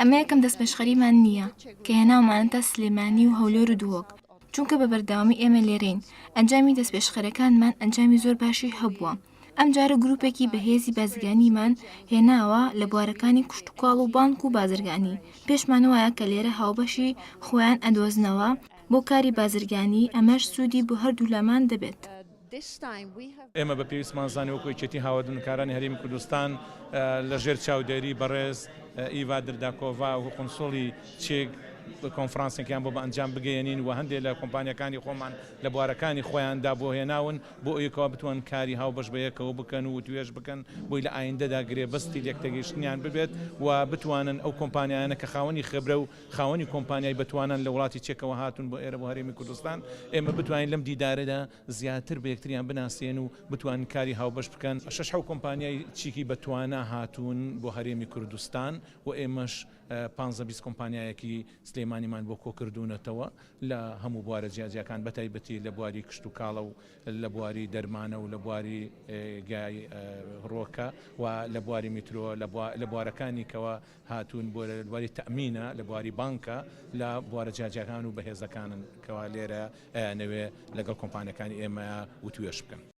ئەمە یەکەم دەستپێشخەریمان نییە کە هێناومانەتە سلێمانی و هەولێر و دووەک، چونکە بە بەردەوامی ئێمە لێرەین. ئەنجامی دەستپێشخەرەکانمان ئەنجامی زۆر باشی هەبووە. ئەم جارە گروپێکی بەهێزی بازرگانیمان هێناوە لە بوارەکانی کشت و کاڵ و بانک و بازرگانی. پێشمانەوەیە کە لێرە هاوبەشی خۆیان ئەدۆزنەوە بۆ کاری بازرگانی، ئەمەش سوودی بۆ هەردوو لەمان دەبێت. ئێمە بە پێویستمان زانانی وەکو یەکێتی هاوادارکارانی هەرێمی کوردستان لەژێر چاودێری بەڕێز ئیوا درداکۆڤا و قونسوڵی چێک کۆنفرانسێکیان بۆ بە ئەنجام بگەێنین و هەندێک لە کۆمپانیەکانی خۆمان لە بوارەکانی خۆیاندا بۆ هێناون بۆ ئەوەکەوە بتوان کاری هاوبەش بە یەکەوە بکەن و توێژ بکەن بۆی لە ئایندەدا گرێبەستی لێکتەگەیشتنیان ببێت و بتوانن ئەو کۆمپانیانە کە خاوەنی خبرە و خاوەنی کۆمپانیای بتوانن لە وڵاتی چێکەوە هاتون بۆ ئێرە بۆ هەرێمی کوردستان ئێمە بتوانین لەم دیدارەدا زیاتر بە یەکتریان بناسیێن و بتوانن کاری هاوبەش بکەن. شەش حەوت کۆمپانیای چیکی بەتوانە هاتوون بۆ هەرێمی کوردستان و ئێمەش 15-20 کۆمپانیایەکی سلێمانیمان بۆ کۆکردوونەتەوە لە هەموو بوارە جیاجیەکان بەتایبەتی لە بواری کشت و کاڵە و لە بواری دەرمانە و لە بواری گای ڕۆکە و لە بواری میترۆ لە بوارەکانی کەوە هاتوون بۆ لە بواری تەمینە لە بواری بانکە لە بوارە جیاجیەکان و بەهێزەکانن کەوا لێرە نەوێ لەگەڵ کۆمپانیەکانی ئێمە و توێش بکەن.